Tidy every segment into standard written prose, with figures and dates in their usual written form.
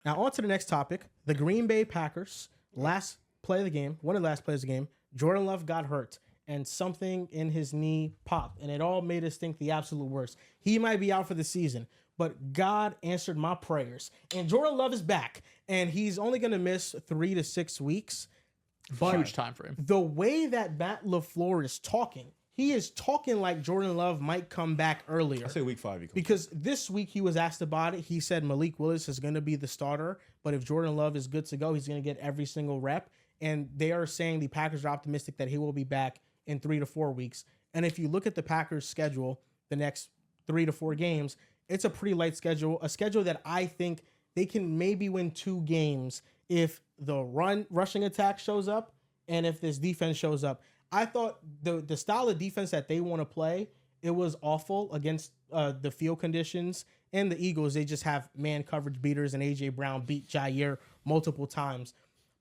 Now on to the next topic. The Green Bay Packers, last play of the game, one of the last plays of the game, Jordan Love got hurt and something in his knee popped, and it all made us think the absolute worst. He might be out for the season, but God answered my prayers. And Jordan Love is back, and he's only going to miss 3 to 6 weeks. But Huge time frame. the way that Matt LaFleur is talking, he is talking like Jordan Love might come back earlier. I say week 5. Because this week he was asked about it. He said Malik Willis is going to be the starter, but if Jordan Love is good to go, he's going to get every single rep. And they are saying the Packers are optimistic that he will be back in 3 to 4 weeks. And if you look at the Packers' schedule, the next 3 to 4 games, it's a pretty light schedule, a schedule that I think they can maybe win 2 games if the rushing attack shows up and if this defense shows up. I thought the style of defense that they want to play, it was awful against the field conditions. And the Eagles, they just have man coverage beaters, and A.J. Brown beat Jair multiple times.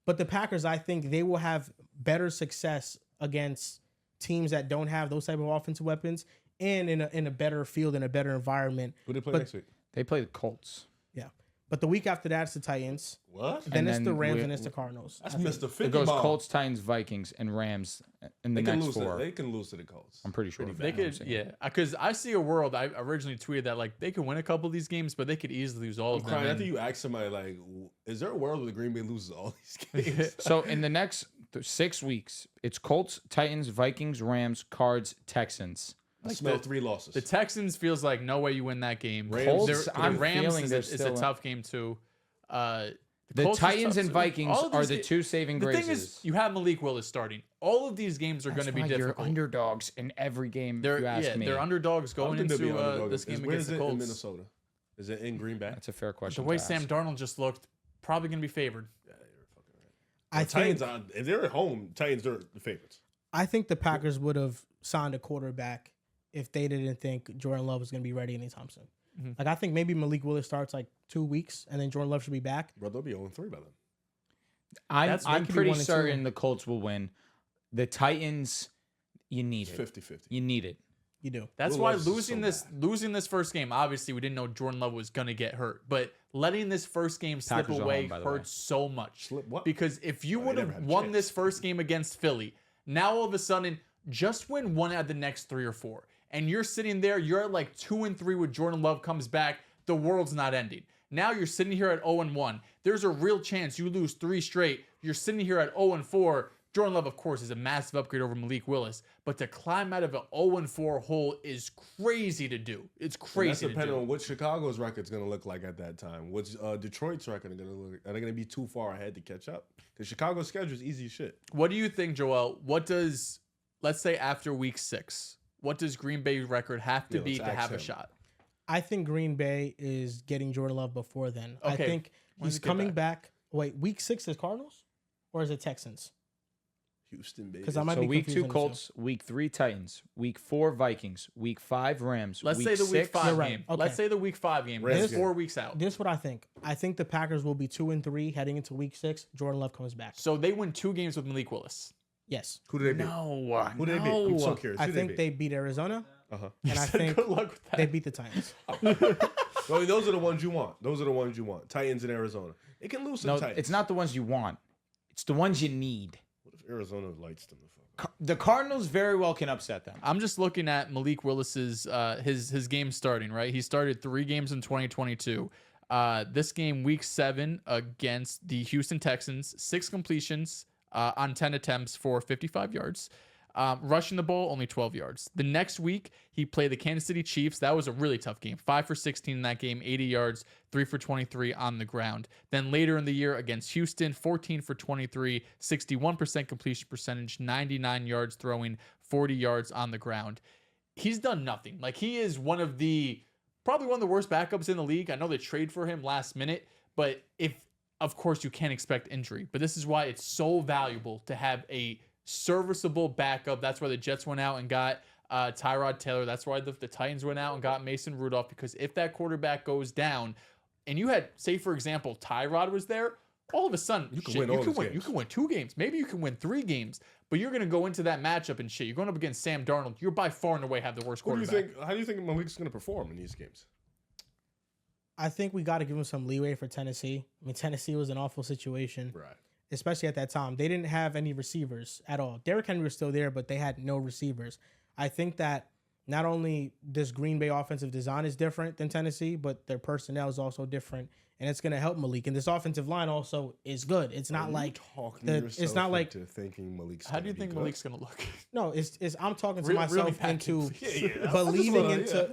But the Packers, I think they will have better success against teams that don't have those type of offensive weapons and in a better field, in a better environment. Who do they play next week? They play the Colts. Yeah. But the week after that, it's the Titans. What? Then it's then the Rams, and it's the Cardinals. That's Mr. 50 It goes ball. Colts, Titans, Vikings, and Rams in the They can next lose 4. They can lose to the Colts. I'm pretty sure. They could, yeah, because I see a world. I originally tweeted that like they could win a couple of these games, but they could easily lose all I'm of them. crying. And After you ask somebody, like, is there a world where the Green Bay loses all these games? So in the next 6 weeks, it's Colts, Titans, Vikings, Rams, Cards, Texans. I smell 3 losses. The Texans feels like no way you win that game. Rams- Colts, The I'm Rams feeling is, they're is a still tough game too. The Colts is Titans tough, and too. Vikings All of are these the ga- 2 saving The graces. thing is, you have Malik Willis starting. All of these games are going to be You're difficult. underdogs in every game. They're if you ask me. they're underdogs I going don't think they'll be into underdog. this game Where against is the it in Colts. Minnesota? Is it in Green Bay? That's a fair The question. way to Sam ask. Darnold just looked, probably going to be favored. I Titans, think, are, if they're at home, Titans are the favorites. I think the Packers would have signed a quarterback if they didn't think Jordan Love was going to be ready anytime soon. Mhm. Like, I think maybe Malik Willis starts like 2 weeks, and then Jordan Love should be back. Bro, they'll be 0-3 by then. I'm They could be pretty 1 and 2. certain the Colts will win. The Titans, you need It's it. 50-50. You need it. You do. That's Will why Levis is so losing this first game. Obviously, we didn't know Jordan Love was going to get hurt, but letting this first game slip Packers are away home, by the way. hurts so much. Slip what? Because if you Oh, they would never have had a won chance. this first game against Philly, now all of a sudden just win one out of the next 3 or 4, and you're sitting there, you're at like 2-3 with Jordan Love comes back. The world's not ending. Now you're sitting here at 0-1. There's a real chance you lose 3 straight. You're sitting here at 0-4. Jordan Love, of course, is a massive upgrade over Malik Willis, but to climb out of an 0-4 hole is crazy to do. It's And that's crazy to depending do. on what Chicago's record's going to look like at that time. What's Detroit's record going to look like? Are they going to be too far ahead to catch up? Because Chicago's schedule is easy as shit. What do you think, Joel? What does, let's say after week 6, what does Green Bay's record have to Yeah, be let's to ask have a him. shot? I think Green Bay is getting Jordan Love before then. I Okay. think When does he's he get coming back? back. Wait, week 6 is Cardinals? Or is it Texans? Houston, baby. Because I might So be week confused 2 on the two. Colts, week 3 Titans, week 4 Vikings, week 5 Rams. Let's week say the week 6, 5 You're right. game. Okay. Let's say the week 5 game. Rams It's game. 4 weeks out. This is what I think. I think the Packers will be 2-3 heading into week 6. Jordan Love comes back. So they win 2 games with Malik Willis. Yes. Who do they beat? No, Who do they beat? I'm so curious. I Who think they they beat Arizona, Uh-huh. and I Said think good luck with that. they beat the Titans. Well, those are the ones you want. Those are the ones you want. Titans in Arizona. They can lose to no, the Titans. it's not the ones you want. It's the ones you need. What if Arizona lights them the fuck up? The Cardinals very well can upset them. I'm just looking at Malik Willis's his game starting, right? He started 3 games in 2022. This game, week 7 against the Houston Texans, 6 completions on 10 attempts for 55 yards. Rushing the ball, only 12 yards. The next week, he played the Kansas City Chiefs. That was a really tough game. 5 for 16 in that game, 80 yards, 3 for 23 on the ground. Then later in the year against Houston, 14 for 23, 61% completion percentage, 99 yards throwing, 40 yards on the ground. He's done nothing. Like, he is probably one of the worst backups in the league. I know they trade for him last minute, but of course you can't expect injury. But this is why it's so valuable to have a serviceable backup. That's why the Jets went out and got Tyrod Taylor. That's why the Titans went out and got Mason Rudolph, because if that quarterback goes down and you had, say, for example, Tyrod was there, all of a sudden You can shit, win all these games. You can win 2 games. Maybe you can win 3 games, but you're going to go into that matchup and shit. You're going up against Sam Darnold. You're by far and away have the worst What do quarterback. you think? How do you think Malik's going to perform in these games? I think we got to give him some leeway for Tennessee. I mean, Tennessee was an awful situation, Right. especially at that time. They didn't have any receivers at all. Derrick Henry was still there, but they had no receivers. I think that not only this Green Bay offensive design is different than Tennessee, but their personnel is also different, and it's going to help Malik. And this offensive line also is good. It's not like it's not like thinking Malik's. How do you think Malik's gonna look? no. It's I'm talking to Really myself packed into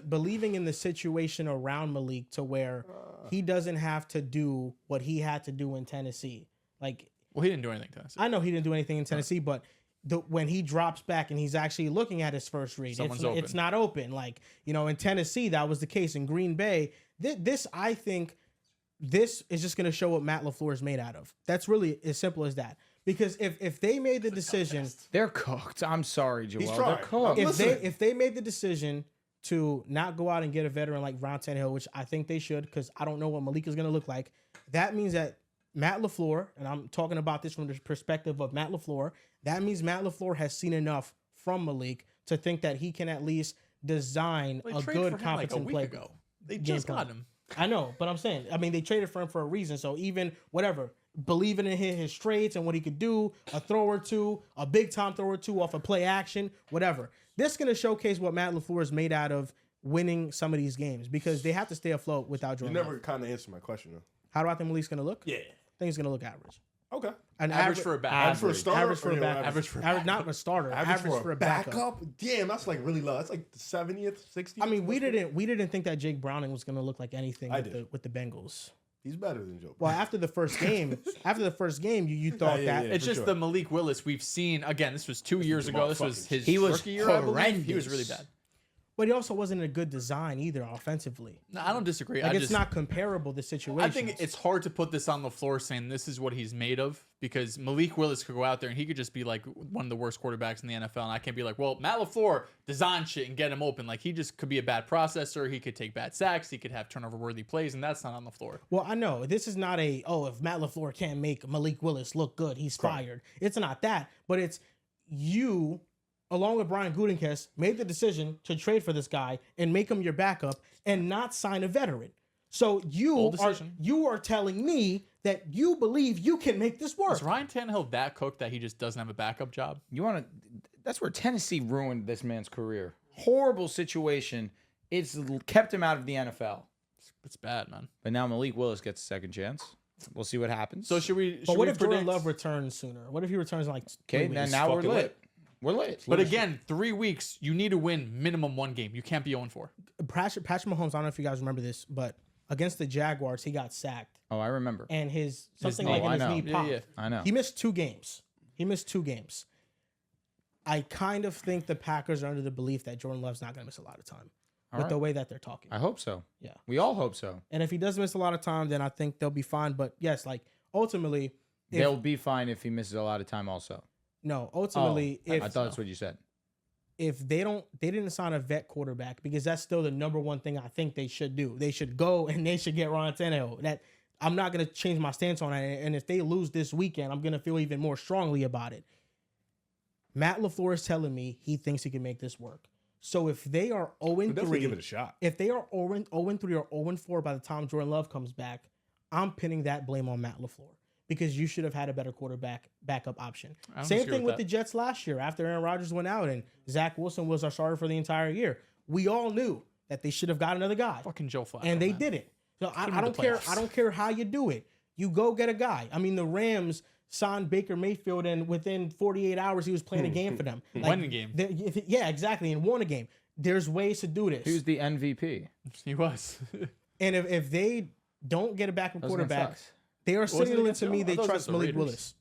believing in the situation around Malik to where he doesn't have to do what he had to do in Tennessee. Like, Well, he didn't do anything to us. I know he didn't do anything in Tennessee, but when he drops back and he's actually looking at his first read, it's not open. Like, in Tennessee, that was the case. In Green Bay, I think this is just going to show what Matt LaFleur is made out of. That's really as simple as that. Because if they made the decision, they're cooked. I'm sorry, Joel. He's They're trying. cooked. if they made the decision to not go out and get a veteran like Ryan Tannehill, which I think they should, because I don't know what Malik is going to look like, that means that Matt LaFleur, and I'm talking about this from the perspective of Matt LaFleur, that means Matt LaFleur has seen enough from Malik to think that he can at least design a good, competent play. They just got him. I know, but I'm saying, they traded for him for a reason. So even whatever, believing in his traits and what he could do, a throw or two, a big time throw or two off a play action, whatever. This is going to showcase what Matt LaFleur is made out of winning some of these games because they have to stay afloat without Jordan. You never kind of answered my question though. How do I think Malik's going to look? Yeah. I think he's going to look average. Okay. An Average for a back. Average for a starter. Average for a backup. Average for a Average, not a starter. Average for a backup. Damn, that's like really low. That's like the 70th, 60th. I mean, we didn't think that Jake Browning was going to look like anything with the Bengals. He's better than Joe. Well, after the first game, you thought that It's just the Malik Willis we've seen. Again, this was 2 years ago. This was his rookie year, I believe. horrendous. He was really bad. but he also wasn't a good design either offensively. No, I don't disagree. Like, it's not comparable, the situation. I think it's hard to put this on the floor saying this is what he's made of because Malik Willis could go out there and he could just be like one of the worst quarterbacks in the NFL. And I can't be like, well, Matt LaFleur designed shit and get him open. Like, he just could be a bad processor. He could take bad sacks. He could have turnover-worthy plays, and that's not on the floor. Well, I know. This is not if Matt LaFleur can't make Malik Willis look good, he's fired. It's not that. But it's you, along with Brian Gutekunst, made the decision to trade for this guy and make him your backup and not sign a veteran. So you are telling me that you believe you can make this work. Is Ryan Tannehill that cooked that he just doesn't have a backup job? That's where Tennessee ruined this man's career. Horrible situation. It's kept him out of the NFL. It's bad, man. But now Malik Willis gets a second chance. We'll see what happens. So should we? But what if Jordan Love returns sooner? What if he returns in like 3 weeks? Now we're lit. We're lit. But again, 3 weeks, you need to win minimum one game. You can't be 0-4. Patrick Mahomes, I don't know if you guys remember this, but against the Jaguars, he got sacked. Oh, I remember. And his knee popped. Yeah. I know. He missed 2 games. I kind of think the Packers are under the belief that Jordan Love's not going to miss a lot of time with the way that they're talking. I hope so. Yeah. We all hope so. And if he does miss a lot of time, then I think they'll be fine. But yes, like ultimately, they'll be fine if he misses a lot of time also. No, ultimately, I thought that's what you said. If they didn't sign a vet quarterback because that's still the number one thing I think they should do. They should go and they should get Ryan Tannehill. That I'm not going to change my stance on it. And if they lose this weekend, I'm going to feel even more strongly about it. Matt LaFleur is telling me he thinks he can make this work. So if they are 0-3, give it a shot. If they are 0-3 or 0-4 by the time Jordan Love comes back, I'm pinning that blame on Matt LaFleur because you should have had a better backup option. Same thing with the Jets last year after Aaron Rodgers went out and Zach Wilson was our starter for the entire year. We all knew that they should have got another guy. Fucking Joe Flacco. And they didn't. So I don't care. I don't care how you do it. You go get a guy. I mean, the Rams signed Baker Mayfield, and within 48 hours, he was playing a game for them. Won a game. Yeah, exactly, and won a game. There's ways to do this. Who's the MVP? He was. And if they don't get a backup quarterback, they are signaling to me they trust Malik Willis.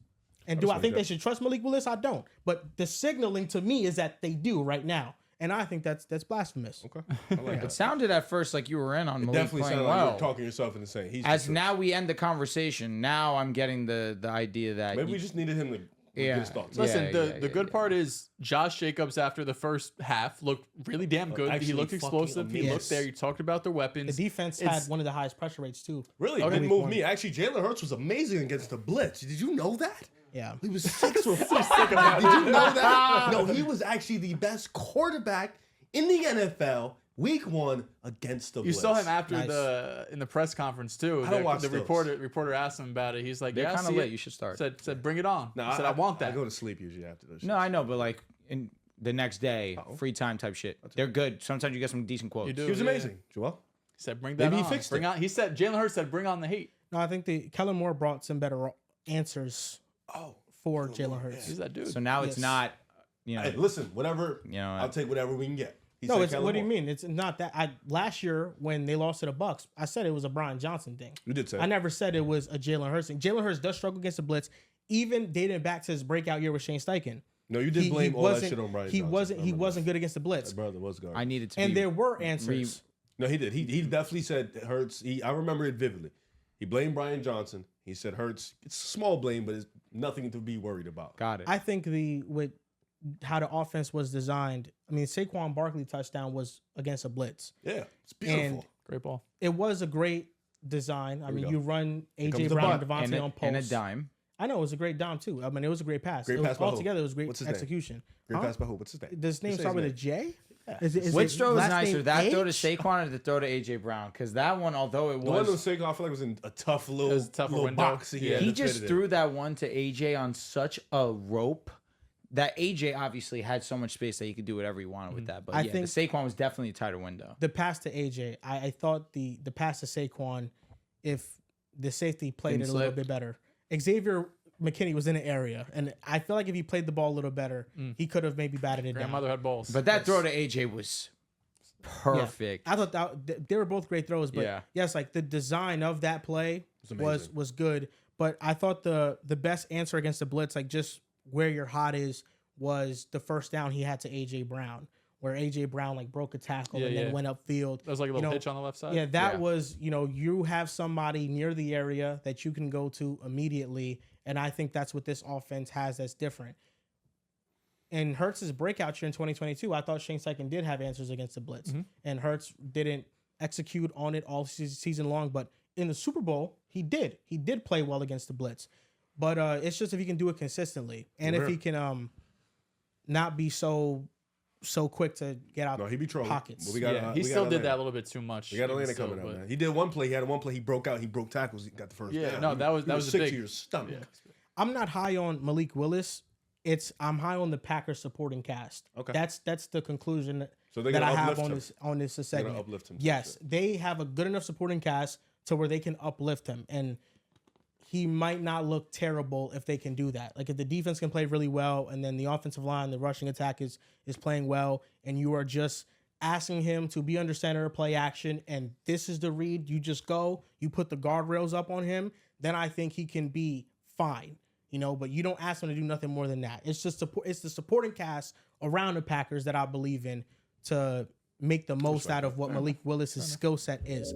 And do I think they should trust Malik Willis? I don't. But the signaling to me is that they do right now. And I think that's blasphemous. Okay. I like It sounded at first like you were in on Malik definitely playing sounded like well. you were talking yourself into saying he's As now we end the conversation, now I'm getting the idea that maybe we just needed him to get his thoughts. Listen, the good part is Josh Jacobs after the first half looked really damn good. He looked explosive. He looked there. You talked about the weapons. The defense had one of the highest pressure rates too. Really didn't move me. Actually, Jalen Hurts was amazing against the blitz. Did you know that? Yeah. He was 6 for 4. Did you know that? No, he was actually the best quarterback in the NFL Week 1 against the You Blitz. saw him after Nice. in the press conference too. I don't watch the those. reporter asked him about it. He's like, They're "Yeah, kind of see late. it." You should start. Said, "Bring it on." No, He said, "I want that." I go to sleep usually after those. No, I know, but like in the next day, free time type shit. They're good. Sometimes you get some decent quotes. You do. He was yeah. amazing, Joel. He said, "Bring that Maybe he on." fixed Bring it. on. He said, Jalen Hurts said, "Bring on the heat." No, I think Kellen Moore brought some better answers Oh, for Jalen Hurts. He's that dude. So now it's Yes. not, you know, hey, listen, whatever. You know, I'll take whatever we can get. He No, said it's, Kellen what do you Moore. mean? It's not that. Last year when they lost to the Bucks, I said it was a Brian Johnson thing. You did say. I never said it was a Jalen Hurts thing. Jalen Hurts does struggle against the blitz, even dating back to his breakout year with Shane Steichen. No, you did blame all that shit on Brian He Johnson. wasn't. I He remember wasn't that. good against the blitz, That brother was garbage. I needed to and be there were answers. No, he did. He definitely said Hurts. I remember it vividly. He blamed Brian Johnson. He said Hurts. It's a small blame, but it's nothing to be worried about. got it. I think with how the offense was designed. I mean, Saquon Barkley touchdown was against a blitz. Yeah, it's beautiful. And Great ball. it was a great design. I we mean, go. you run comes AJ the Brown, butt. Devontae on post. and a dime. I know it was a great dom too. I mean, it was a great pass. Great It was, pass by who? altogether, it was great What's his name? execution. Great Huh? pass by who? What's his name? Does his name Just say start with a his J? Yeah. Is Which throw was last nicer, name that throw to H? Saquon or the throw to AJ Brown? Because that one, although it The one that was, Saquon, I feel like was in a tough little, was a tougher little window. box. Yeah. he had to just fit it in. threw that one to AJ on such a rope that AJ obviously had so much space that he could do whatever he wanted with that. But I yeah, think- the Saquon was definitely a tighter window. The pass to AJ, I thought the pass to Saquon, if the safety played Didn't it a little slip. bit better. Xavier McKinney was in the area, and I feel like if he played the ball a little better, he could have maybe batted it Grandmother down. had balls. But that throw to AJ was perfect. I thought they were both great throws, but Yeah. yes, like the design of that play amazing. was good. But I thought the best answer against the blitz, like just where your hot is, was the first down he had to AJ Brown, where AJ Brown like broke a tackle Yeah, and yeah. then went upfield. That was like a little know, hitch on the left side. Yeah, that Yeah. was, you have somebody near the area that you can go to immediately. And I think that's what this offense has that's different. In Hurts' breakout year in 2022, I thought Shane Steichen did have answers against the blitz. And Hurts didn't execute on it all season long. But in the Super Bowl, he did. He did play well against the blitz. But it's just if he can do it consistently. And if he can not be so quick to get out No, he be trolling. pockets. But we got, Yeah, we he got still did Atlanta. that a little bit too much. We got even Atlanta still, coming out, but- man. He did one play. He had one play. He broke out. He broke tackles. He got the first Yeah, down. no, that was He a sick big- to your stomach. Yeah. I'm not high on Malik Willis. I'm high on the Packers supporting cast. Okay. That's the conclusion So they're that gonna I have uplift on this They're segment. gonna uplift him. Yes, they have a good enough supporting cast to where they can uplift him, and he might not look terrible if they can do that. Like if the defense can play really well, and then the offensive line, the rushing attack is playing well, and you are just asking him to be under center, play action, and this is the read. You just go, you put the guardrails up on him, then I think he can be fine. But you don't ask him to do nothing more than that. It's just it's the supporting cast around the Packers that I believe in to make the most out of what Malik Willis' skill set is.